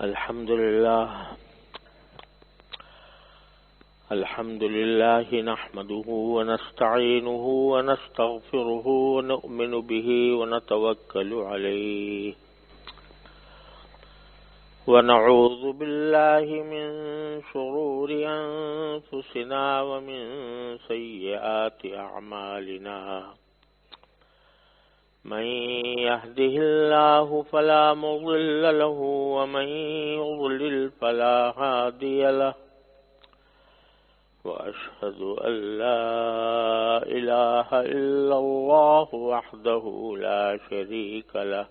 الحمد لله نحمده ونستعينه ونستغفره ونؤمن به ونتوكل عليه ونعوذ بالله من شرور أنفسنا ومن سيئات أعمالنا من يهده الله فلا مضل له ومن يضلل فلا هادي له وأشهد أن لا إله إلا الله وحده لا شريك له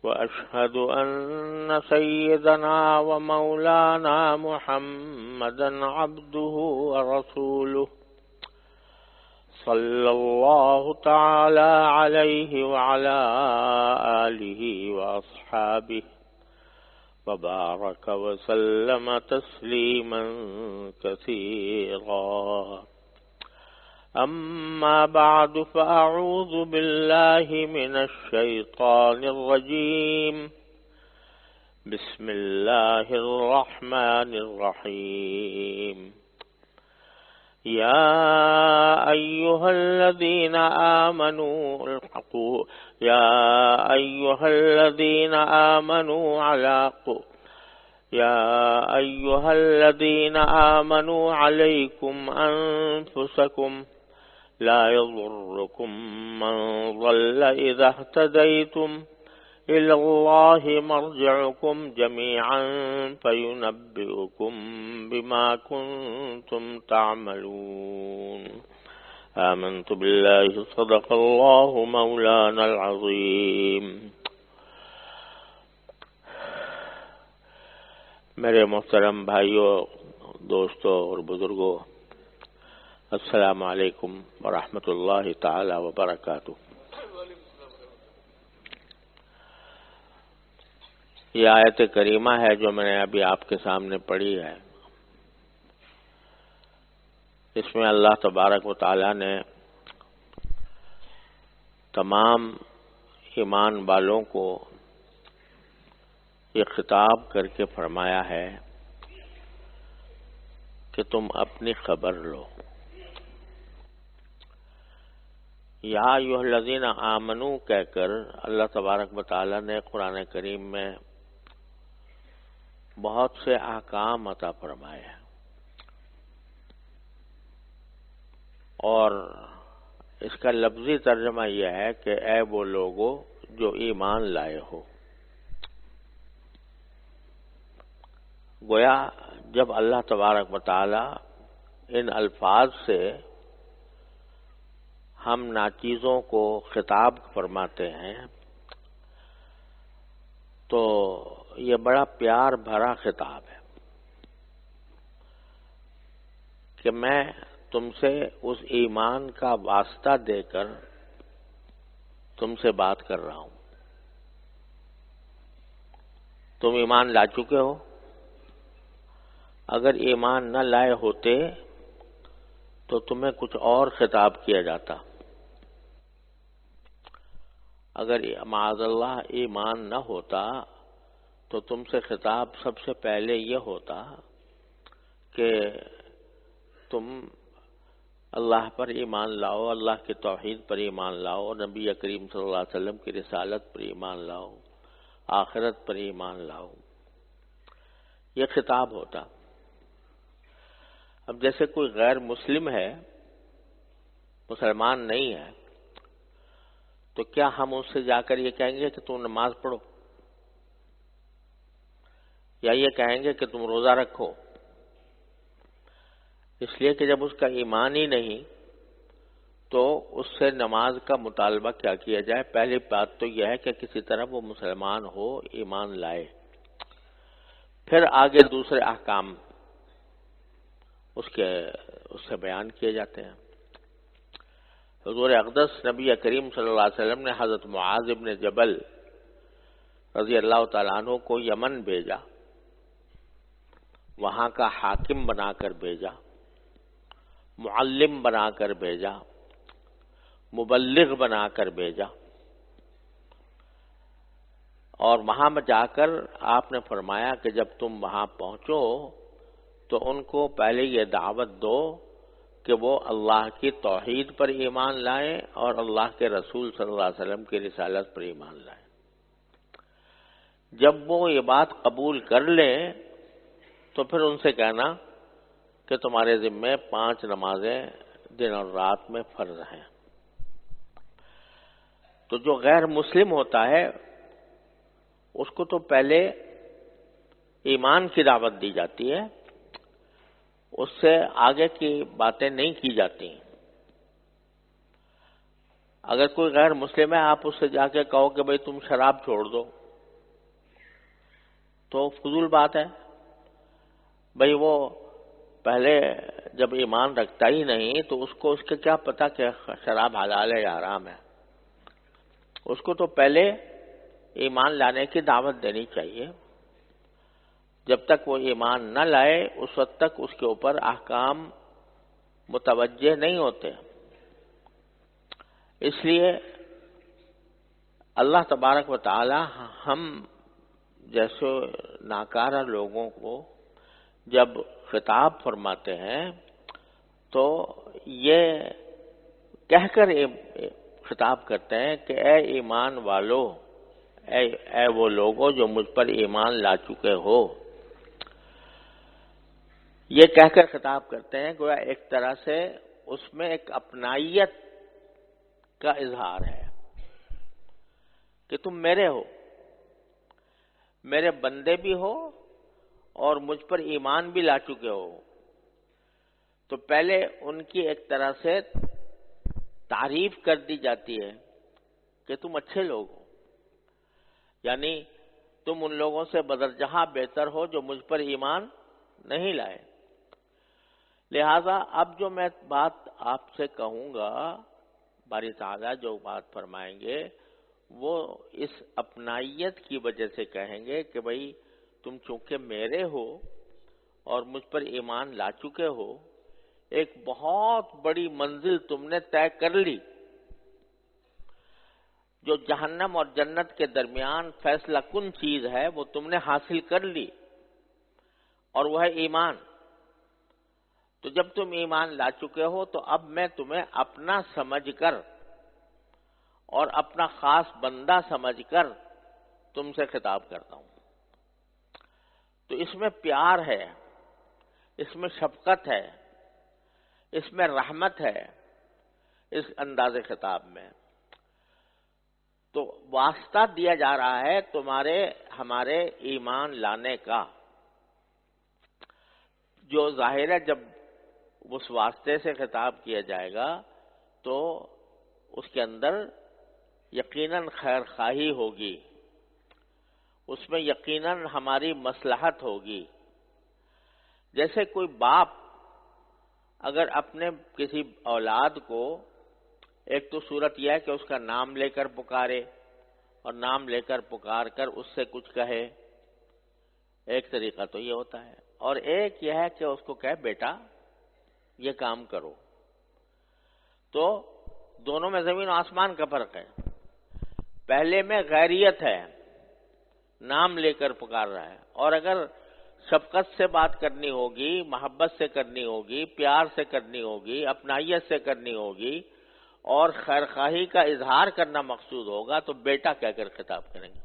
وأشهد أن سيدنا ومولانا محمدا عبده ورسوله صلى الله تعالى عليه وعلى آله وأصحابه وبارك وسلم تسليما كثيرا أما بعد فأعوذ بالله من الشيطان الرجيم بسم الله الرحمن الرحيم يا أيها الذين آمنوا عليكم أنفسكم لا يضركم من ضل إذا اهتديتم إلى الله مرجعكم جميعا فينبئكم بما كنتم تعملون آمنت بالله صدق الله مولانا العظيم. میرے محترم بھائیوں، دوستوں اور بزرگوں، السلام علیکم ورحمۃ اللہ تعالی وبرکاتہ. یہ آیت کریمہ ہے جو میں نے ابھی آپ کے سامنے پڑھی ہے. اس میں اللہ تبارک و تعالی نے تمام ایمان والوں کو یہ خطاب کر کے فرمایا ہے کہ تم اپنی خبر لو. یا ایھا الذین آمنو کہہ کر اللہ تبارک و تعالی نے قرآن کریم میں بہت سے احکام عطا فرمائے ہیں، اور اس کا لفظی ترجمہ یہ ہے کہ اے وہ لوگو جو ایمان لائے ہو. گویا جب اللہ تبارک و تعالی ان الفاظ سے ہم ناچیزوں کو خطاب فرماتے ہیں تو یہ بڑا پیار بھرا خطاب ہے کہ میں تم سے اس ایمان کا واسطہ دے کر تم سے بات کر رہا ہوں. تم ایمان لا چکے ہو. اگر ایمان نہ لائے ہوتے تو تمہیں کچھ اور خطاب کیا جاتا. اگر معاذ اللہ ایمان نہ ہوتا تو تم سے خطاب سب سے پہلے یہ ہوتا کہ تم اللہ پر ایمان لاؤ، اللہ کی توحید پر ایمان لاؤ، نبی کریم صلی اللہ علیہ وسلم کی رسالت پر ایمان لاؤ، آخرت پر ایمان لاؤ. یہ خطاب ہوتا. اب جیسے کوئی غیر مسلم ہے، مسلمان نہیں ہے، تو کیا ہم اس سے جا کر یہ کہیں گے کہ تم نماز پڑھو، یا یہ کہیں گے کہ تم روزہ رکھو؟ اس لیے کہ جب اس کا ایمان ہی نہیں تو اس سے نماز کا مطالبہ کیا کیا جائے؟ پہلی بات تو یہ ہے کہ کسی طرح وہ مسلمان ہو، ایمان لائے. پھر آگے دوسرے احکام اس سے بیان کیے جاتے ہیں. حضور اقدس نبی کریم صلی اللہ علیہ وسلم نے حضرت معاذ بن جبل رضی اللہ تعالیٰ عنہ کو یمن بھیجا، وہاں کا حاکم بنا کر بھیجا، معلم بنا کر بھیجا، مبلغ بنا کر بھیجا. اور وہاں میں جا کر آپ نے فرمایا کہ جب تم وہاں پہنچو تو ان کو پہلے یہ دعوت دو کہ وہ اللہ کی توحید پر ایمان لائیں اور اللہ کے رسول صلی اللہ علیہ وسلم کی رسالت پر ایمان لائیں۔ جب وہ یہ بات قبول کر لیں تو پھر ان سے کہنا کہ تمہارے ذمے 5 نمازیں دن اور رات میں فرض ہیں۔ تو جو غیر مسلم ہوتا ہے اس کو تو پہلے ایمان کی دعوت دی جاتی ہے، اس سے آگے کی باتیں نہیں کی جاتی۔ اگر کوئی غیر مسلم ہے آپ اس سے جا کے کہو کہ بھئی تم شراب چھوڑ دو تو فضول بات ہے۔ بھئی وہ پہلے جب ایمان رکھتا ہی نہیں تو اس کو اس کے کیا پتا کہ شراب حلال ہے یا حرام ہے؟ اس کو تو پہلے ایمان لانے کی دعوت دینی چاہیے۔ جب تک وہ ایمان نہ لائے اس وقت تک اس کے اوپر احکام متوجہ نہیں ہوتے۔ اس لیے اللہ تبارک و تعالی ہم جیسے ناکارہ لوگوں کو جب خطاب فرماتے ہیں تو یہ کہہ کر خطاب کرتے ہیں کہ اے ایمان والو، اے وہ لوگوں جو مجھ پر ایمان لا چکے ہو، یہ کہہ کر خطاب کرتے ہیں گویا ایک طرح سے اس میں ایک اپنائیت کا اظہار ہے کہ تم میرے ہو، میرے بندے بھی ہو اور مجھ پر ایمان بھی لا چکے ہو۔ تو پہلے ان کی ایک طرح سے تعریف کر دی جاتی ہے کہ تم اچھے لوگ ہو، یعنی تم ان لوگوں سے بدرجہ بہتر ہو جو مجھ پر ایمان نہیں لائے۔ لہذا اب جو میں بات آپ سے کہوں گا، باری تعالیٰ جو بات فرمائیں گے وہ اس اپنائیت کی وجہ سے کہیں گے کہ بھئی تم چونکہ میرے ہو اور مجھ پر ایمان لا چکے ہو، ایک بہت بڑی منزل تم نے طے کر لی، جو جہنم اور جنت کے درمیان فیصلہ کن چیز ہے وہ تم نے حاصل کر لی، اور وہ ہے ایمان۔ تو جب تم ایمان لا چکے ہو تو اب میں تمہیں اپنا سمجھ کر اور اپنا خاص بندہ سمجھ کر تم سے خطاب کرتا ہوں۔ تو اس میں پیار ہے، اس میں شفقت ہے، اس میں رحمت ہے، اس انداز خطاب میں۔ تو واسطہ دیا جا رہا ہے ہمارے ایمان لانے کا، جو ظاہر ہے جب اس واسطے سے خطاب کیا جائے گا تو اس کے اندر یقیناً خیر خواہی ہوگی، اس میں یقیناً ہماری مصلحت ہوگی۔ جیسے کوئی باپ اگر اپنے کسی اولاد کو، ایک تو صورت یہ ہے کہ اس کا نام لے کر پکارے اور نام لے کر پکار کر اس سے کچھ کہے، ایک طریقہ تو یہ ہوتا ہے، اور ایک یہ ہے کہ اس کو کہے بیٹا یہ کام کرو۔ تو دونوں میں زمین و آسمان کا فرق ہے۔ پہلے میں غیریت ہے، نام لے کر پکار رہا ہے، اور اگر شفقت سے بات کرنی ہوگی، محبت سے کرنی ہوگی، پیار سے کرنی ہوگی، اپنائیت سے کرنی ہوگی اور خیرخواہی کا اظہار کرنا مقصود ہوگا تو بیٹا کہہ کر خطاب کریں گے۔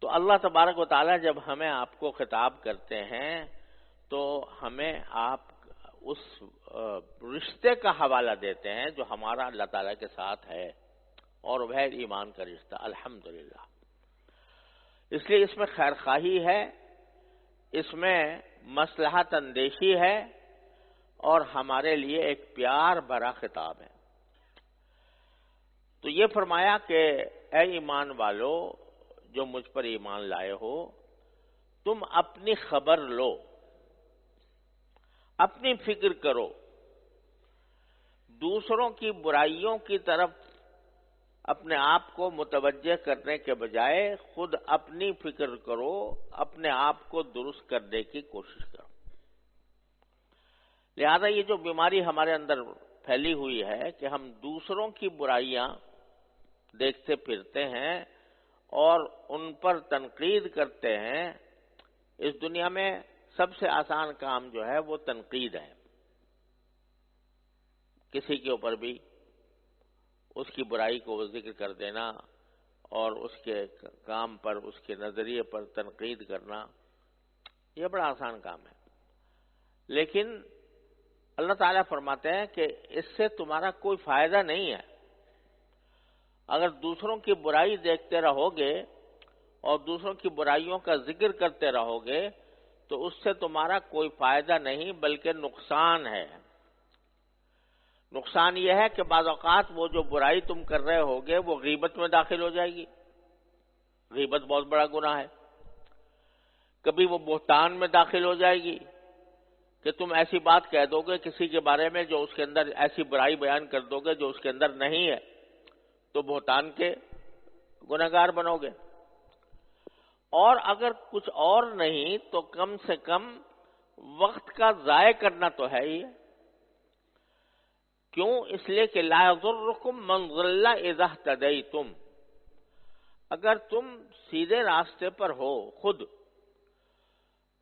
تو اللہ تبارک و تعالی جب ہمیں آپ کو خطاب کرتے ہیں تو ہمیں آپ اس رشتے کا حوالہ دیتے ہیں جو ہمارا اللہ تعالیٰ کے ساتھ ہے، اور وہ ہے ایمان کا رشتہ، الحمدللہ۔ اس لیے اس میں خیرخواہی ہے، اس میں مصلحت اندیشی ہے، اور ہمارے لیے ایک پیار بھرا خطاب ہے۔ تو یہ فرمایا کہ اے ایمان والو جو مجھ پر ایمان لائے ہو، تم اپنی خبر لو، اپنی فکر کرو، دوسروں کی برائیوں کی طرف اپنے آپ کو متوجہ کرنے کے بجائے خود اپنی فکر کرو، اپنے آپ کو درست کرنے کی کوشش کرو۔ لہذا یہ جو بیماری ہمارے اندر پھیلی ہوئی ہے کہ ہم دوسروں کی برائیاں دیکھتے پھرتے ہیں اور ان پر تنقید کرتے ہیں. اس دنیا میں سب سے آسان کام جو ہے وہ تنقید ہے. کسی کے اوپر بھی اس کی برائی کو وہ ذکر کر دینا اور اس کے کام پر، اس کے نظریے پر تنقید کرنا، یہ بڑا آسان کام ہے. لیکن اللہ تعالیٰ فرماتے ہیں کہ اس سے تمہارا کوئی فائدہ نہیں ہے. اگر دوسروں کی برائی دیکھتے رہو گے اور دوسروں کی برائیوں کا ذکر کرتے رہو گے تو اس سے تمہارا کوئی فائدہ نہیں بلکہ نقصان ہے. نقصان یہ ہے کہ بعض اوقات وہ جو برائی تم کر رہے ہوگے وہ غیبت میں داخل ہو جائے گی. غیبت بہت بڑا گناہ ہے. کبھی وہ بہتان میں داخل ہو جائے گی کہ تم ایسی بات کہہ دو گے کسی کے بارے میں جو اس کے اندر، ایسی برائی بیان کر دو گے جو اس کے اندر نہیں ہے، تو بہتان کے گنہگار بنو گے. اور اگر کچھ اور نہیں تو کم سے کم وقت کا ضائع کرنا تو ہے ہی. کیوں؟ اس لیے کہ لا یضرکم من ضل اذا اہتدیتم. اگر تم سیدھے راستے پر ہو خود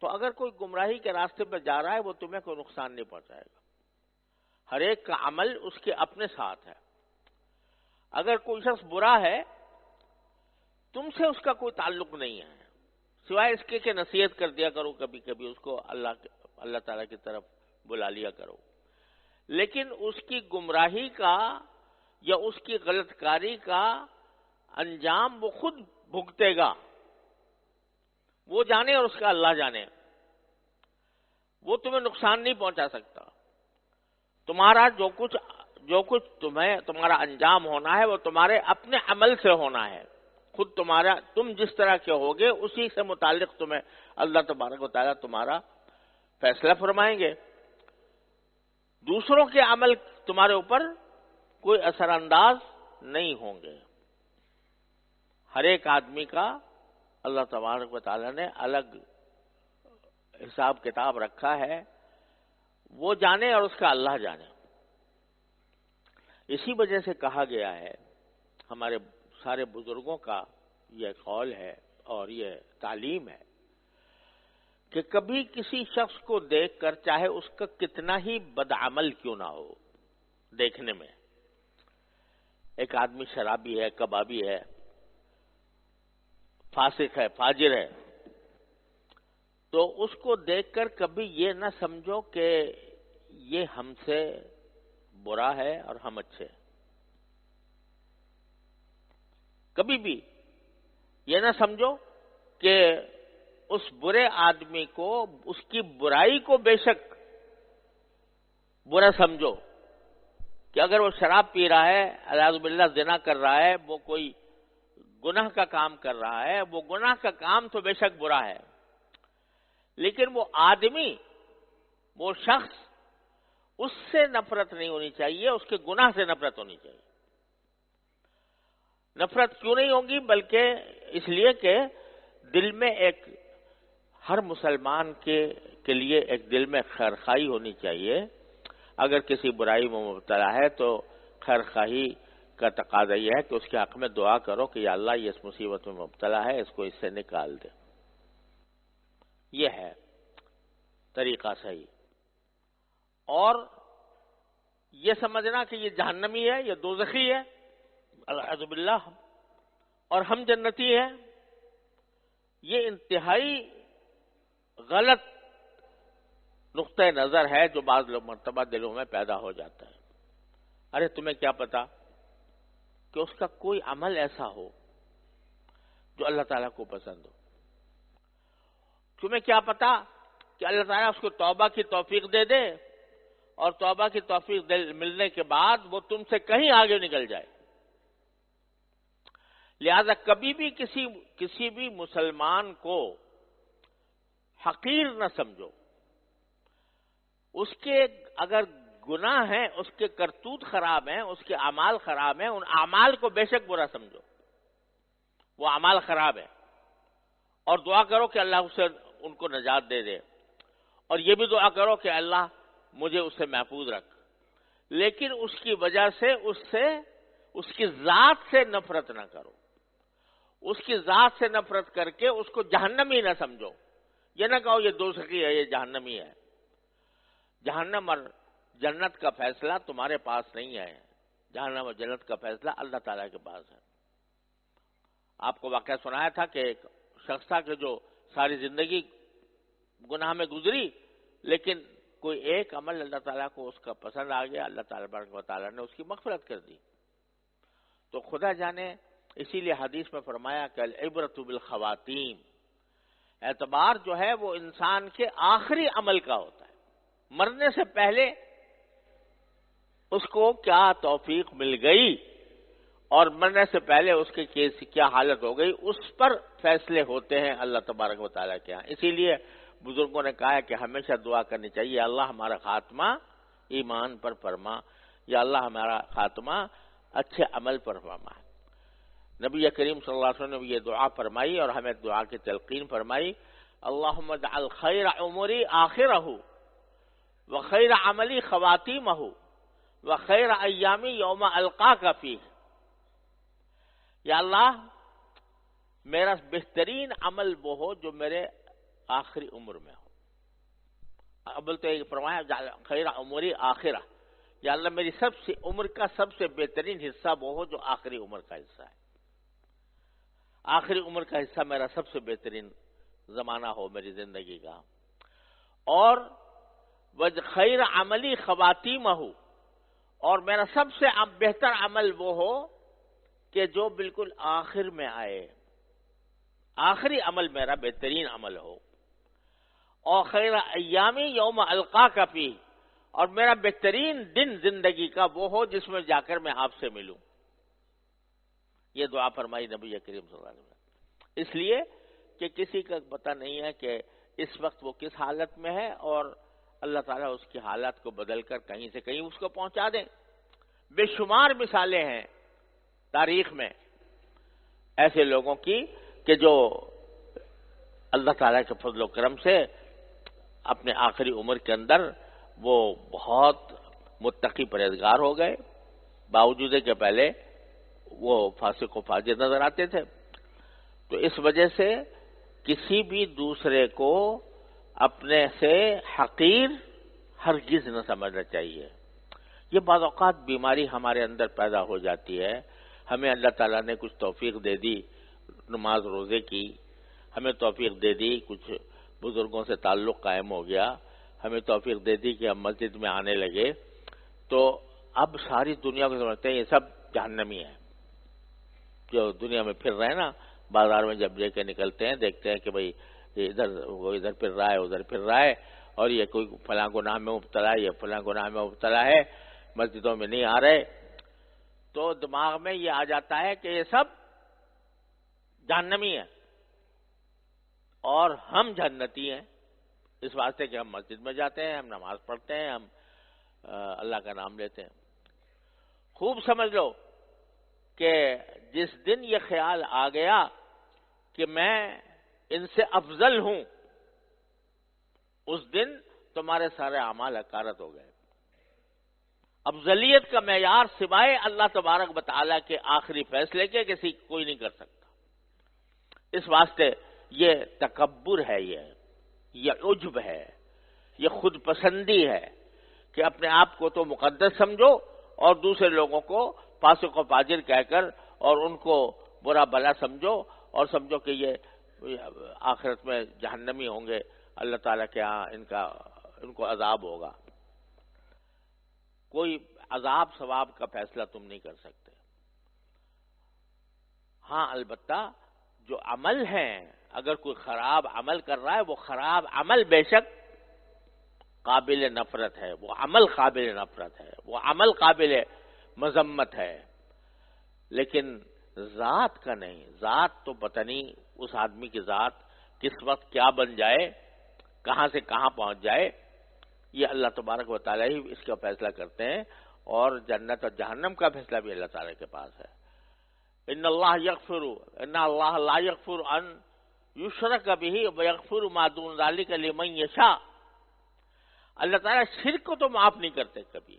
تو اگر کوئی گمراہی کے راستے پر جا رہا ہے وہ تمہیں کوئی نقصان نہیں پہنچائے گا. ہر ایک کا عمل اس کے اپنے ساتھ ہے. اگر کوئی شخص برا ہے تم سے اس کا کوئی تعلق نہیں ہے، سوائے اس کے کہ نصیحت کر دیا کرو، کبھی کبھی اس کو اللہ تعالیٰ کی طرف بلا لیا کرو. لیکن اس کی گمراہی کا یا اس کی غلط کاری کا انجام وہ خود بھگتے گا. وہ جانے اور اس کا اللہ جانے. وہ تمہیں نقصان نہیں پہنچا سکتا. تمہارا جو کچھ تمہارا انجام ہونا ہے وہ تمہارے اپنے عمل سے ہونا ہے. خود تم جس طرح کے ہوگے اسی سے متعلق تمہیں اللہ تبارک و تعالیٰ تمہارا فیصلہ فرمائیں گے. دوسروں کے عمل تمہارے اوپر کوئی اثر انداز نہیں ہوں گے. ہر ایک آدمی کا اللہ تبارک و تعالیٰ نے الگ حساب کتاب رکھا ہے. وہ جانے اور اس کا اللہ جانے. اسی وجہ سے کہا گیا ہے، ہمارے سارے بزرگوں کا یہ قول ہے اور یہ تعلیم ہے کہ کبھی کسی شخص کو دیکھ کر، چاہے اس کا کتنا ہی بدعمل کیوں نہ ہو، دیکھنے میں ایک آدمی شرابی ہے، کبابی ہے، فاسق ہے، فاجر ہے، تو اس کو دیکھ کر کبھی یہ نہ سمجھو کہ یہ ہم سے برا ہے اور ہم اچھے. کبھی بھی یہ نہ سمجھو کہ اس برے آدمی کو، اس کی برائی کو بے شک برا سمجھو کہ اگر وہ شراب پی رہا ہے، اعوذ باللہ زنا کر رہا ہے، وہ کوئی گناہ کا کام کر رہا ہے، وہ گناہ کا کام تو بے شک برا ہے، لیکن وہ آدمی، وہ شخص، اس سے نفرت نہیں ہونی چاہیے، اس کے گناہ سے نفرت ہونی چاہیے. نفرت کیوں نہیں ہوگی؟ بلکہ اس لیے کہ دل میں ہر مسلمان کے لیے ایک دل میں خیرخواہی ہونی چاہیے. اگر کسی برائی میں مبتلا ہے تو خیرخواہی کا تقاضا یہ ہے کہ اس کے حق میں دعا کرو کہ یا اللہ یہ اس مصیبت میں مبتلا ہے، اس کو اس سے نکال دے. یہ ہے طریقہ صحیح. اور یہ سمجھنا کہ یہ جہنمی ہے، یہ دوزخی ہے، اعوذ باللہ، اور ہم جنتی ہیں، یہ انتہائی غلط نقطہ نظر ہے جو بعض لوگ مرتبہ دلوں میں پیدا ہو جاتا ہے. ارے تمہیں کیا پتا کہ اس کا کوئی عمل ایسا ہو جو اللہ تعالیٰ کو پسند ہو. تمہیں کیا پتا کہ اللہ تعالیٰ اس کو توبہ کی توفیق دے دے اور توبہ کی توفیق ملنے کے بعد وہ تم سے کہیں آگے نکل جائے. لہذا کبھی بھی کسی بھی مسلمان کو حقیر نہ سمجھو. اس کے اگر گناہ ہیں، اس کے کرتوت خراب ہیں، اس کے اعمال خراب ہیں، ان اعمال کو بے شک برا سمجھو. وہ اعمال خراب ہیں اور دعا کرو کہ اللہ اسے ان کو نجات دے دے، اور یہ بھی دعا کرو کہ اللہ مجھے اس سے محفوظ رکھ. لیکن اس کی وجہ سے اس کی ذات سے نفرت نہ کرو، اس کی ذات سے نفرت کر کے اس کو جہنمی نہ سمجھو. یہ نہ کہو یہ دوزخی ہے، یہ جہنمی ہے. جہنم اور جنت کا فیصلہ تمہارے پاس نہیں ہے، جہنم اور جنت کا فیصلہ اللہ تعالیٰ کے پاس ہے. آپ کو واقعہ سنایا تھا کہ ایک شخص تھا کہ جو ساری زندگی گناہ میں گزری، لیکن کوئی ایک عمل اللہ تعالیٰ کو اس کا پسند آ گیا، اللہ تعالیٰ نے اس کی مغفرت کر دی. تو خدا جانے، اسی لیے حدیث میں فرمایا کہ العبرۃ بالخواتیم، اعتبار جو ہے وہ انسان کے آخری عمل کا ہوتا ہے. مرنے سے پہلے اس کو کیا توفیق مل گئی اور مرنے سے پہلے اس کے کیس کیا حالت ہو گئی، اس پر فیصلے ہوتے ہیں اللہ تبارک و تعالیٰ کے ہاں. اسی لیے بزرگوں نے کہا کہ ہمیشہ دعا کرنی چاہیے، اللہ ہمارا خاتمہ ایمان پر فرما، یا اللہ ہمارا خاتمہ اچھے عمل پر فرما. نبی کریم صلی اللہ علیہ وسلم نے یہ دعا فرمائی اور ہمیں دعا کی تلقین فرمائی. اللہم اجعل خیر عمری آخرہ وخیر عملی خواتیمہ وخیر ایامی یوم القاک فیہ. یا اللہ میرا بہترین عمل وہ ہو جو میرے آخری عمر میں ہو. اول تو یہ فرمایا خیر عمری آخرہ، یا اللہ میری سب سے عمر کا سب سے بہترین حصہ وہ ہو جو آخری عمر کا حصہ ہے. آخری عمر کا حصہ میرا سب سے بہترین زمانہ ہو میری زندگی کا. اور خیر عملی خواتیمہ ہو، اور میرا سب سے بہتر عمل وہ ہو کہ جو بالکل آخر میں آئے، آخری عمل میرا بہترین عمل ہو. اور خیر ایامی یوم القاک فیہ، اور میرا بہترین دن زندگی کا وہ ہو جس میں جا کر میں آپ سے ملوں. یہ دعا فرمائی نبی کریم صلی اللہ علیہ وسلم. اس لیے کہ کسی کا پتہ نہیں ہے کہ اس وقت وہ کس حالت میں ہے، اور اللہ تعالیٰ اس کی حالات کو بدل کر کہیں سے کہیں اس کو پہنچا دیں. بے شمار مثالیں ہیں تاریخ میں ایسے لوگوں کی کہ جو اللہ تعالیٰ کے فضل و کرم سے اپنے آخری عمر کے اندر وہ بہت متقی پرہیزگار ہو گئے، باوجود کہ پہلے وہ فاسق و فاجر نظر آتے تھے. تو اس وجہ سے کسی بھی دوسرے کو اپنے سے حقیر ہرگز نہ سمجھنا چاہیے. یہ بعض اوقات بیماری ہمارے اندر پیدا ہو جاتی ہے. ہمیں اللہ تعالیٰ نے کچھ توفیق دے دی نماز روزے کی، ہمیں توفیق دے دی کچھ بزرگوں سے تعلق قائم ہو گیا، ہمیں توفیق دے دی کہ ہم مسجد میں آنے لگے، تو اب ساری دنیا کو سمجھتے ہیں یہ سب جہنمی ہے. جو دنیا میں پھر رہے ہیں نا، بازار میں جب لے کے نکلتے ہیں دیکھتے ہیں کہ بھئی وہ ادھر پھر رہا ہے ادھر پھر رہا ہے، اور یہ کوئی فلاں گناہ میں مبتلا ہے، یہ فلاں گناہ میں مبتلا ہے، مسجدوں میں نہیں آ رہے. تو دماغ میں یہ آ جاتا ہے کہ یہ سب جہنمی ہے اور ہم جنتی ہیں، اس واسطے کہ ہم مسجد میں جاتے ہیں، ہم نماز پڑھتے ہیں، ہم اللہ کا نام لیتے ہیں. خوب سمجھ لو کہ جس دن یہ خیال آ گیا کہ میں ان سے افضل ہوں، اس دن تمہارے سارے اعمال حقارت ہو گئے. افضلیت کا معیار سوائے اللہ تبارک و تعالیٰ کے آخری فیصلے کے کسی کوئی نہیں کر سکتا. اس واسطے یہ تکبر ہے، یہ عجب ہے، یہ خود پسندی ہے کہ اپنے آپ کو تو مقدس سمجھو اور دوسرے لوگوں کو فاسق و فاجر کہہ کر اور ان کو برا بلا سمجھو، اور سمجھو کہ یہ آخرت میں جہنمی ہوں گے، اللہ تعالیٰ کے ہاں ان کو عذاب ہوگا. کوئی عذاب ثواب کا فیصلہ تم نہیں کر سکتے. ہاں البتہ جو عمل ہیں، اگر کوئی خراب عمل کر رہا ہے، وہ خراب عمل بے شک قابل نفرت ہے، وہ عمل قابل نفرت ہے، وہ عمل قابل مذمت ہے، لیکن ذات کا نہیں. ذات تو پتہ نہیں اس آدمی کی ذات کس وقت کیا بن جائے، کہاں سے کہاں پہنچ جائے، یہ اللہ تبارک و تعالیٰ ہی اس کا فیصلہ کرتے ہیں، اور جنت اور جہنم کا فیصلہ بھی اللہ تعالیٰ کے پاس ہے. ان اللہ لا یغفر ان یشرک بہ ویغفر ما دون ذلک لمن یشاء. اللہ تعالیٰ شرک کو تو معاف نہیں کرتے کبھی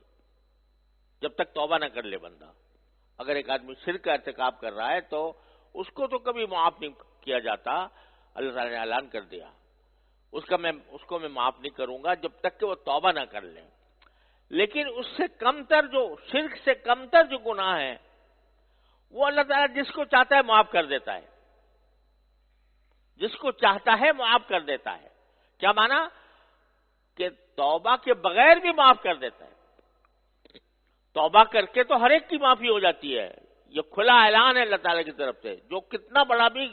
جب تک توبہ نہ کر لے بندہ. اگر ایک آدمی شرک کا ارتکاب کر رہا ہے تو اس کو تو کبھی معاف نہیں کیا جاتا. اللہ تعالیٰ نے اعلان کر دیا اس کو میں معاف نہیں کروں گا جب تک کہ وہ توبہ نہ کر لیں. لیکن اس سے کمتر جو شرک سے کمتر جو گناہ ہے وہ اللہ تعالیٰ جس کو چاہتا ہے معاف کر دیتا ہے. جس کو چاہتا ہے معاف کر دیتا ہے. کیا مانا کہ توبہ کے بغیر بھی معاف کر دیتا ہے. توبہ کر کے تو ہر ایک کی معافی ہو جاتی ہے. یہ کھلا اعلان ہے اللہ تعالیٰ کی طرف سے. جو کتنا بڑا بھی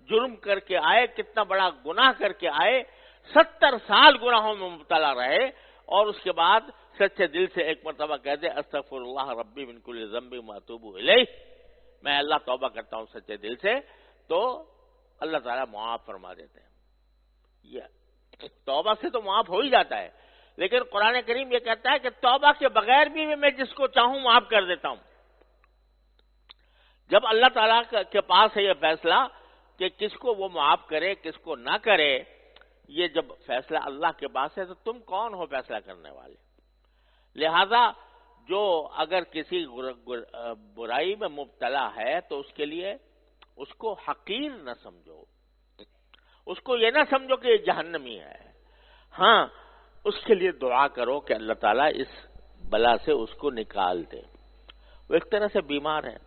جرم کر کے آئے, کتنا بڑا گناہ کر کے آئے, 70 سال گناہوں میں مبتلا رہے اور اس کے بعد سچے دل سے ایک مرتبہ کہہ دے استغفر اللہ ربی من کل ذنب واتوب الیہ, میں اللہ توبہ کرتا ہوں سچے دل سے, تو اللہ تعالیٰ معاف فرما دیتے ہیں. یہ توبہ سے تو معاف ہو ہی جاتا ہے, لیکن قرآن کریم یہ کہتا ہے کہ توبہ کے بغیر بھی میں جس کو چاہوں معاف کر دیتا ہوں. جب اللہ تعالیٰ کے پاس ہے یہ فیصلہ کہ کس کو وہ معاف کرے کس کو نہ کرے, یہ جب فیصلہ اللہ کے پاس ہے تو تم کون ہو فیصلہ کرنے والے. لہذا جو اگر کسی برائی میں مبتلا ہے تو اس کے لیے اس کو حقیر نہ سمجھو, اس کو یہ نہ سمجھو کہ یہ جہنمی ہے. ہاں اس کے لیے دعا کرو کہ اللہ تعالیٰ اس بلا سے اس کو نکال دے. وہ ایک طرح سے بیمار ہے.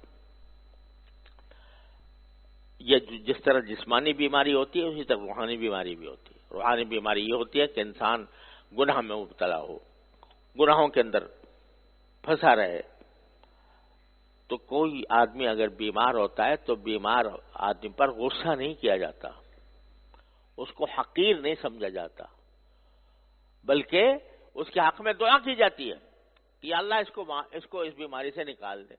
یہ جس طرح جسمانی بیماری ہوتی ہے اسی طرح روحانی بیماری بھی ہوتی ہے. روحانی بیماری یہ ہوتی ہے کہ انسان گناہ میں مبتلا ہو, گناہوں کے اندر پھنسا رہے. تو کوئی آدمی اگر بیمار ہوتا ہے تو بیمار آدمی پر غصہ نہیں کیا جاتا, اس کو حقیر نہیں سمجھا جاتا, بلکہ اس کے حق میں دعا کی جاتی ہے کہ اللہ اس کو اس بیماری سے نکال دے.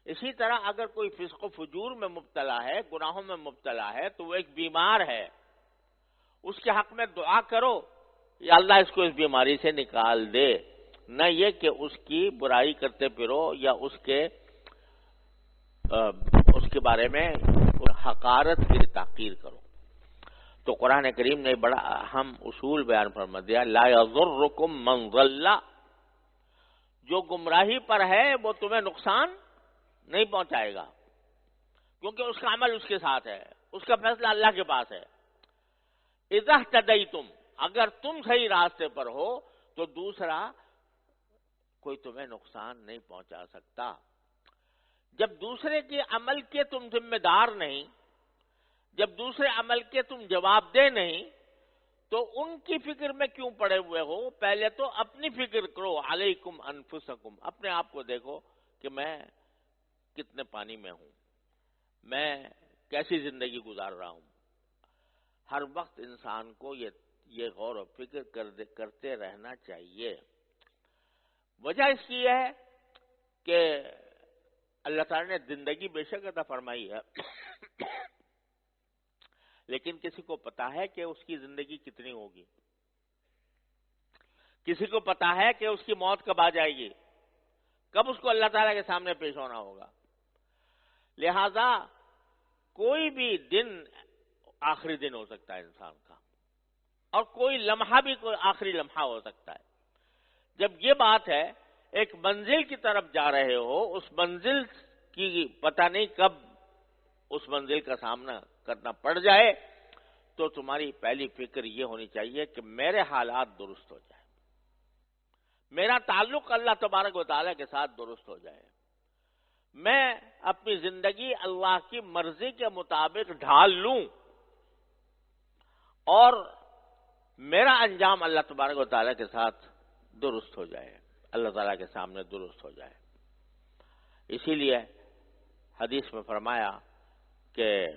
اسی طرح اگر کوئی فسق و فجور میں مبتلا ہے, گناہوں میں مبتلا ہے, تو وہ ایک بیمار ہے, اس کے حق میں دعا کرو یا اللہ اس کو اس بیماری سے نکال دے, نہ یہ کہ اس کی برائی کرتے پھرو یا اس کے بارے میں حقارت کی تحقیر کرو. تو قرآن کریم نے بڑا اہم اصول بیان فرما دیا, لا یضرکم من ضل, جو گمراہی پر ہے وہ تمہیں نقصان نہیں پہنچائے گا, کیونکہ اس کا عمل اس کے ساتھ ہے, اس کا فیصلہ اللہ کے پاس ہے. اذا اہتدیتم, اگر تم صحیح راستے پر ہو تو دوسرا کوئی تمہیں نقصان نہیں پہنچا سکتا. جب دوسرے کے عمل کے تم ذمہ دار نہیں, جب دوسرے عمل کے تم جواب دہ نہیں, تو ان کی فکر میں کیوں پڑے ہوئے ہو؟ پہلے تو اپنی فکر کرو. علیکم انفسکم, اپنے آپ کو دیکھو کہ میں کتنے پانی میں ہوں, میں کیسی زندگی گزار رہا ہوں. ہر وقت انسان کو یہ غور و فکر کرتے رہنا چاہیے. وجہ اس کی ہے کہ اللہ تعالیٰ نے زندگی بے شک عطا فرمائی ہے, لیکن کسی کو پتا ہے کہ اس کی زندگی کتنی ہوگی, کسی کو پتا ہے کہ اس کی موت کب آ جائے گی, کب اس کو اللہ تعالیٰ کے سامنے پیش ہونا ہوگا. لہذا کوئی بھی دن آخری دن ہو سکتا ہے انسان کا, اور کوئی لمحہ بھی کوئی آخری لمحہ ہو سکتا ہے. جب یہ بات ہے ایک منزل کی طرف جا رہے ہو, اس منزل کی پتہ نہیں کب اس منزل کا سامنا کرنا پڑ جائے, تو تمہاری پہلی فکر یہ ہونی چاہیے کہ میرے حالات درست ہو جائیں, میرا تعلق اللہ تبارک و تعالیٰ کے ساتھ درست ہو جائے, میں اپنی زندگی اللہ کی مرضی کے مطابق ڈھال لوں اور میرا انجام اللہ تبارک و تعالیٰ کے ساتھ درست ہو جائے, اللہ تعالیٰ کے سامنے درست ہو جائے. اسی لیے حدیث میں فرمایا کہ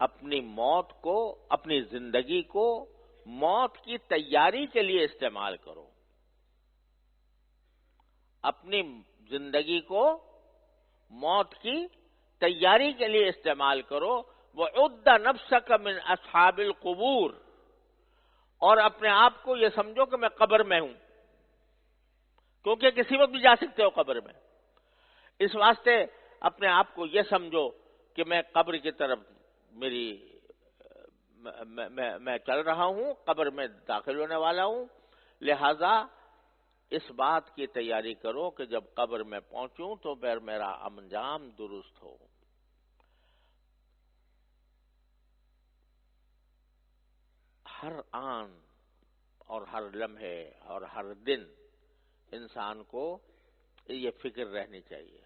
اپنی موت کو, اپنی زندگی کو موت کی تیاری کے لیے استعمال کرو, اپنی زندگی کو موت کی تیاری کے لیے استعمال کرو. وَعُدَّ نَفْسَكَ مِنْ أَصْحَابِ الْقُبُورِ, اور اپنے آپ کو یہ سمجھو کہ میں قبر میں ہوں, کیونکہ کسی وقت بھی جا سکتے ہو قبر میں. اس واسطے اپنے آپ کو یہ سمجھو کہ میں قبر کی طرف میں چل رہا ہوں, قبر میں داخل ہونے والا ہوں. لہذا اس بات کی تیاری کرو کہ جب قبر میں پہنچوں تو پھر میرا انجام درست ہو. ہر آن اور ہر لمحے اور ہر دن انسان کو یہ فکر رہنی چاہیے۔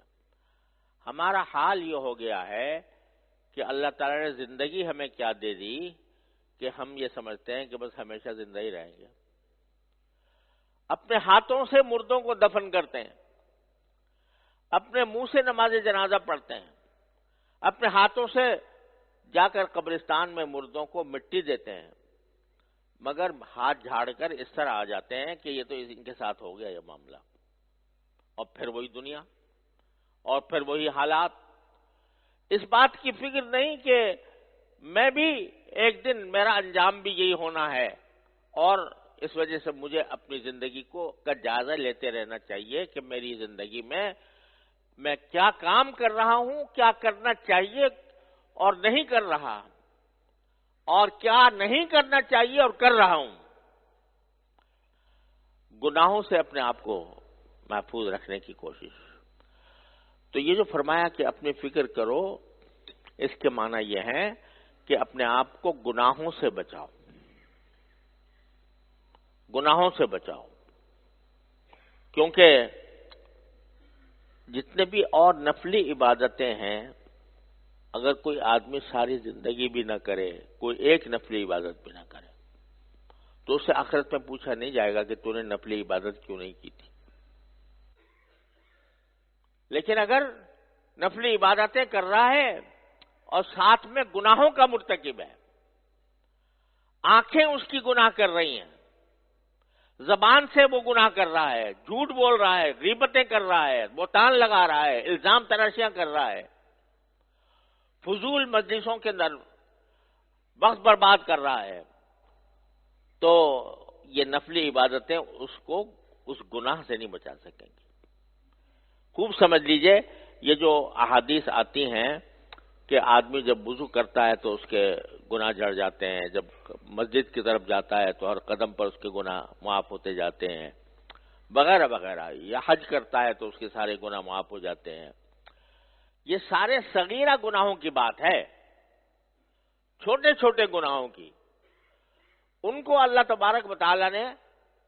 ہمارا حال یہ ہو گیا ہے کہ اللہ تعالیٰ نے زندگی ہمیں کیا دے دی کہ ہم یہ سمجھتے ہیں کہ بس ہمیشہ زندہ ہی رہیں گے۔ اپنے ہاتھوں سے مردوں کو دفن کرتے ہیں، اپنے منہ سے نماز جنازہ پڑھتے ہیں، اپنے ہاتھوں سے جا کر قبرستان میں مردوں کو مٹی دیتے ہیں، مگر ہاتھ جھاڑ کر اس طرح آ جاتے ہیں کہ یہ تو ان کے ساتھ ہو گیا یہ معاملہ، اور پھر وہی دنیا اور پھر وہی حالات۔ اس بات کی فکر نہیں کہ میں بھی ایک دن میرا انجام بھی یہی ہونا ہے، اور اس وجہ سے مجھے اپنی زندگی کا جائزہ لیتے رہنا چاہیے کہ میری زندگی میں کیا کام کر رہا ہوں، کیا کرنا چاہیے اور نہیں کر رہا، اور کیا نہیں کرنا چاہیے اور کر رہا ہوں۔ گناہوں سے اپنے آپ کو محفوظ رکھنے کی کوشش۔ تو یہ جو فرمایا کہ اپنی فکر کرو، اس کے معنی یہ ہے کہ اپنے آپ کو گناہوں سے بچاؤ، گناہوں سے بچاؤ، کیونکہ جتنے بھی اور نفلی عبادتیں ہیں، اگر کوئی آدمی ساری زندگی بھی نہ کرے، کوئی ایک نفلی عبادت بھی نہ کرے، تو اس سے آخرت میں پوچھا نہیں جائے گا کہ تو نے نفلی عبادت کیوں نہیں کی تھی۔ لیکن اگر نفلی عبادتیں کر رہا ہے اور ساتھ میں گناہوں کا مرتکب ہے، آنکھیں اس کی گناہ کر رہی ہیں، زبان سے وہ گناہ کر رہا ہے، جھوٹ بول رہا ہے، غیبتیں کر رہا ہے، بہتان لگا رہا ہے، الزام تراشیاں کر رہا ہے، فضول مجلسوں کے اندر وقت برباد کر رہا ہے، تو یہ نفلی عبادتیں اس کو اس گناہ سے نہیں بچا سکیں گی۔ خوب سمجھ لیجئے، یہ جو احادیث آتی ہیں کہ آدمی جب وضو کرتا ہے تو اس کے گناہ جھڑ جاتے ہیں، جب مسجد کی طرف جاتا ہے تو ہر قدم پر اس کے گناہ معاف ہوتے جاتے ہیں، وغیرہ وغیرہ، یا حج کرتا ہے تو اس کے سارے گناہ معاف ہو جاتے ہیں، یہ سارے صغیرہ گناہوں کی بات ہے، چھوٹے چھوٹے گناہوں کی۔ ان کو اللہ تبارک و تعالیٰ نے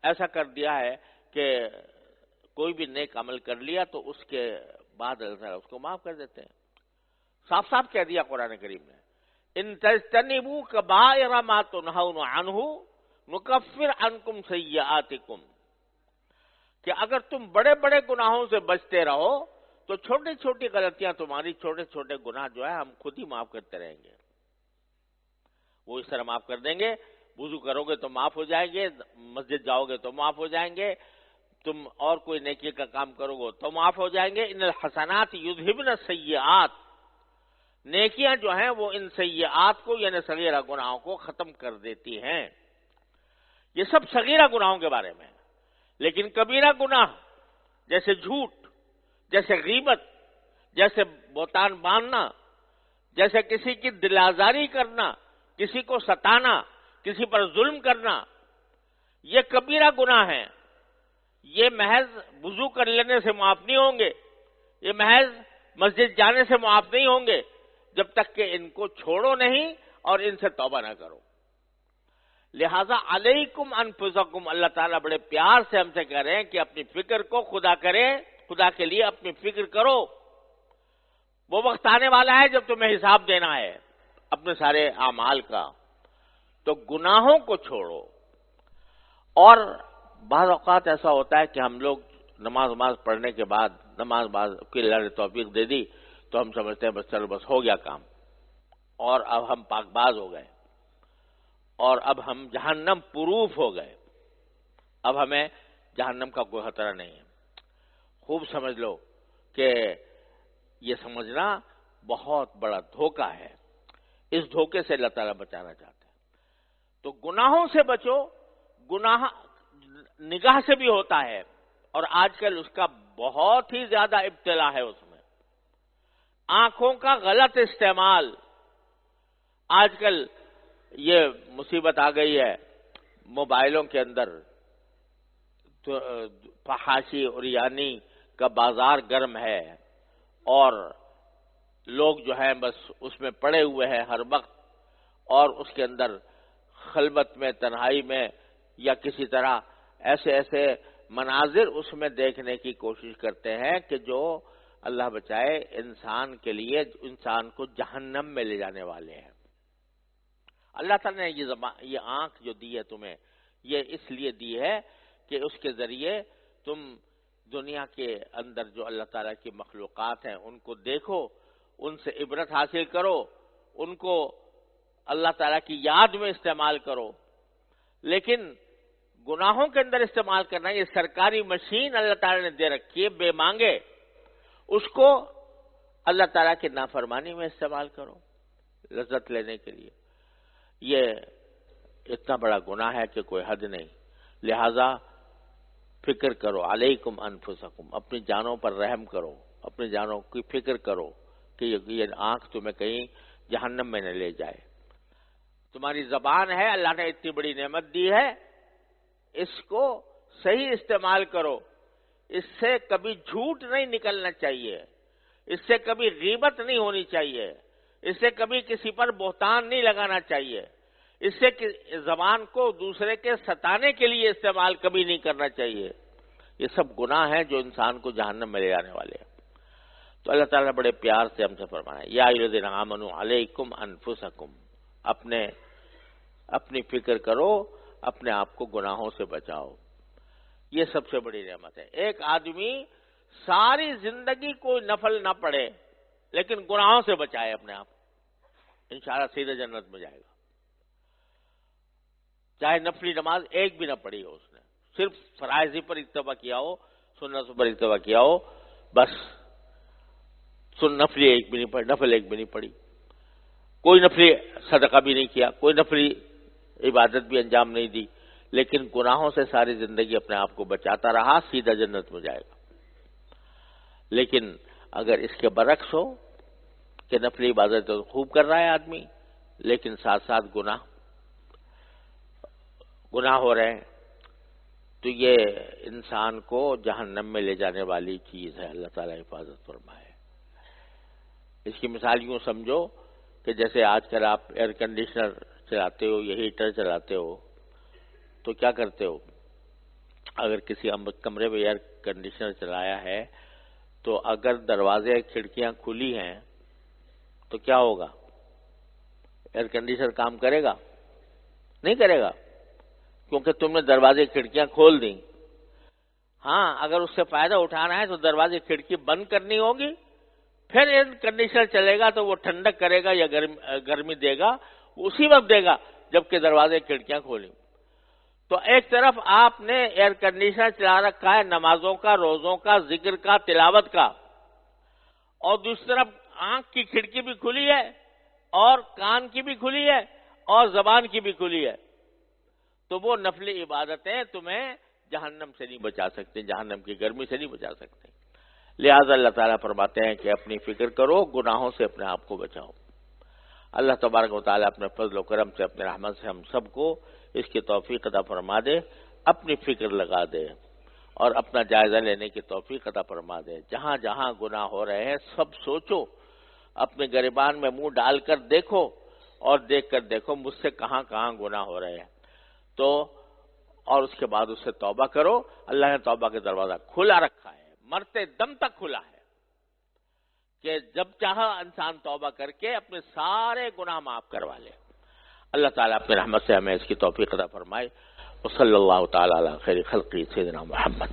ایسا کر دیا ہے کہ کوئی بھی نیک عمل کر لیا تو اس کے بعد اللہ تعالیٰ اس کو معاف کر دیتے ہیں۔ صاف صاف کہہ دیا قرآن کریم نے، ان تجتنبوا کبائر ما تنہون عنہ نکفر عنکم سیئاتکم، کہ اگر تم بڑے بڑے گناہوں سے بچتے رہو تو چھوٹی چھوٹی غلطیاں، تمہاری چھوٹے چھوٹے گناہ جو ہے ہم خود ہی معاف کرتے رہیں گے، وہ اس طرح معاف کر دیں گے۔ وضو کرو گے تو معاف ہو جائیں گے، مسجد جاؤ گے تو معاف ہو جائیں گے، تم اور کوئی نیکی کا کام کرو گے تو معاف ہو جائیں گے۔ ان الحسنات یذہبن السیئات، نیکیاں جو ہیں وہ ان سیئات کو یعنی صغیرہ گناہوں کو ختم کر دیتی ہیں۔ یہ سب صغیرہ گناہوں کے بارے میں، لیکن کبیرہ گناہ جیسے جھوٹ، جیسے غیبت، جیسے بہتان باندھنا، جیسے کسی کی دل آزاری کرنا، کسی کو ستانا، کسی پر ظلم کرنا، یہ کبیرہ گناہ ہیں۔ یہ محض وضو کر لینے سے معاف نہیں ہوں گے، یہ محض مسجد جانے سے معاف نہیں ہوں گے، جب تک کہ ان کو چھوڑو نہیں اور ان سے توبہ نہ کرو۔ لہذا علیکم انفسکم، اللہ تعالیٰ بڑے پیار سے ہم سے کہہ رہے ہیں کہ اپنی فکر کو خدا کریں، خدا کے لیے اپنی فکر کرو۔ وہ وقت آنے والا ہے جب تمہیں حساب دینا ہے اپنے سارے اعمال کا، تو گناہوں کو چھوڑو۔ اور بعض اوقات ایسا ہوتا ہے کہ ہم لوگ نماز پڑھنے کے بعد، نماز کی اللہ نے توفیق دے دی تو ہم سمجھتے ہیں بس چلو بس ہو گیا کام، اور اب ہم پاک باز ہو گئے، اور اب ہم جہنم پروف ہو گئے، اب ہمیں جہنم کا کوئی خطرہ نہیں ہے۔ خوب سمجھ لو کہ یہ سمجھنا بہت بڑا دھوکہ ہے، اس دھوکے سے اللہ تعالیٰ بچانا چاہتے ہیں۔ تو گناہوں سے بچو۔ گناہ نگاہ سے بھی ہوتا ہے، اور آج کل اس کا بہت ہی زیادہ ابتلا ہے، اس میں آنکھوں کا غلط استعمال۔ آج کل یہ مصیبت آ گئی ہے موبائلوں کے اندر، فحاشی اور یعنی کا بازار گرم ہے، اور لوگ جو ہیں بس اس میں پڑے ہوئے ہیں ہر وقت، اور اس کے اندر خلوت میں، تنہائی میں، یا کسی طرح ایسے ایسے مناظر اس میں دیکھنے کی کوشش کرتے ہیں کہ جو اللہ بچائے انسان کے لیے، انسان کو جہنم میں لے جانے والے ہیں۔ اللہ تعالیٰ نے یہ آنکھ جو دی ہے تمہیں، یہ اس لیے دی ہے کہ اس کے ذریعے تم دنیا کے اندر جو اللہ تعالیٰ کی مخلوقات ہیں ان کو دیکھو، ان سے عبرت حاصل کرو، ان کو اللہ تعالیٰ کی یاد میں استعمال کرو۔ لیکن گناہوں کے اندر استعمال کرنا، یہ سرکاری مشین اللہ تعالیٰ نے دے رکھی ہے بے مانگے، اس کو اللہ تعالیٰ کی نافرمانی میں استعمال کرو لذت لینے کے لیے۔ یہ اتنا بڑا گناہ ہے کہ کوئی حد نہیں۔ لہذا فکر کرو، علیکم انفسکم، اپنی جانوں پر رحم کرو، اپنی جانوں کی فکر کرو کہ یہ آنکھ تمہیں کہیں جہنم میں نہ لے جائے۔ تمہاری زبان ہے، اللہ نے اتنی بڑی نعمت دی ہے، اس کو صحیح استعمال کرو، اس سے کبھی جھوٹ نہیں نکلنا چاہیے، اس سے کبھی غیبت نہیں ہونی چاہیے، اس سے کبھی کسی پر بہتان نہیں لگانا چاہیے، اس سے زبان کو دوسرے کے ستانے کے لیے استعمال کبھی نہیں کرنا چاہیے۔ یہ سب گناہ ہیں جو انسان کو جہنم میں لے جانے والے ہیں۔ تو اللہ تعالیٰ بڑے پیار سے ہم سے فرمایا، یا ایھا الذین آمنوا علیکم انفسکم، اپنی فکر کرو، اپنے آپ کو گناہوں سے بچاؤ۔ یہ سب سے بڑی نعمت ہے۔ ایک آدمی ساری زندگی کوئی نفل نہ پڑھے لیکن گناہوں سے بچائے اپنے آپ، انشاءاللہ سیدھے جنت میں جائے گا۔ چاہے نفلی نماز ایک بھی نہ پڑھی ہو، اس نے صرف فرائض ہی پر اکتفا کیا ہو، سنت پر اکتفا کیا ہو، بس نفل ایک بھی نہیں پڑھی، کوئی نفلی صدقہ بھی نہیں کیا، کوئی نفلی عبادت بھی انجام نہیں دی، لیکن گناہوں سے ساری زندگی اپنے آپ کو بچاتا رہا، سیدھا جنت میں جائے گا۔ لیکن اگر اس کے برعکس ہو کہ نفلی عبادت تو خوب کر رہا ہے آدمی، لیکن ساتھ ساتھ گناہ ہو رہے ہیں، تو یہ انسان کو جہنم میں لے جانے والی چیز ہے۔ اللہ تعالیٰ حفاظت فرمائے۔ اس کی مثال یوں سمجھو کہ جیسے آج کل آپ ایئر کنڈیشنر چلاتے ہو یا ہیٹر چلاتے ہو تو کیا کرتے ہو؟ اگر کسی کمرے میں ایئر کنڈیشنر چلایا ہے تو اگر دروازے کھڑکیاں کھلی ہیں تو کیا ہوگا؟ ایئر کنڈیشنر کام کرے گا؟ نہیں کرے گا، کیونکہ تم نے دروازے کھڑکیاں کھول دیں۔ ہاں، اگر اس سے فائدہ اٹھانا ہے تو دروازے کھڑکی بند کرنی ہوگی، پھر ایئر کنڈیشنر چلے گا تو وہ ٹھنڈک کرے گا یا گرمی دے گا، اسی وقت دے گا جبکہ دروازے کھڑکیاں کھولیں۔ تو ایک طرف آپ نے ایئر کنڈیشنر چلا رکھا ہے نمازوں کا، روزوں کا، ذکر کا، تلاوت کا، اور دوسری طرف آنکھ کی کھڑکی بھی کھلی ہے اور کان کی بھی کھلی ہے اور زبان کی بھی کھلی ہے، تو وہ نفلی عبادتیں تمہیں جہنم سے نہیں بچا سکتی، جہنم کی گرمی سے نہیں بچا سکتی۔ لہذا اللہ تعالیٰ فرماتے ہیں کہ اپنی فکر کرو، گناہوں سے اپنے آپ کو بچاؤ۔ اللہ تبارک و تعالیٰ اپنے فضل و کرم سے، اپنے رحمت سے ہم سب کو اس کی توفیق عطا فرما دے، اپنی فکر لگا دے اور اپنا جائزہ لینے کی توفیق عطا فرما دے۔ جہاں جہاں گناہ ہو رہے ہیں سب سوچو، اپنے گریبان میں منہ ڈال کر دیکھو اور دیکھ کر دیکھو مجھ سے کہاں کہاں گناہ ہو رہے ہیں، تو اور اس کے بعد اس سے توبہ کرو۔ اللہ نے توبہ کا دروازہ کھلا رکھا ہے، مرتے دم تک کھلا ہے، کہ جب چاہا انسان توبہ کر کے اپنے سارے گناہ معاف کروا لے۔ اللہ تعالیٰ اپنے رحمت سے ہمیں اس کی توفیق عطا فرمائے۔ وصلی اللہ تعالیٰ علی خیر خلقہ سیدنا محمد۔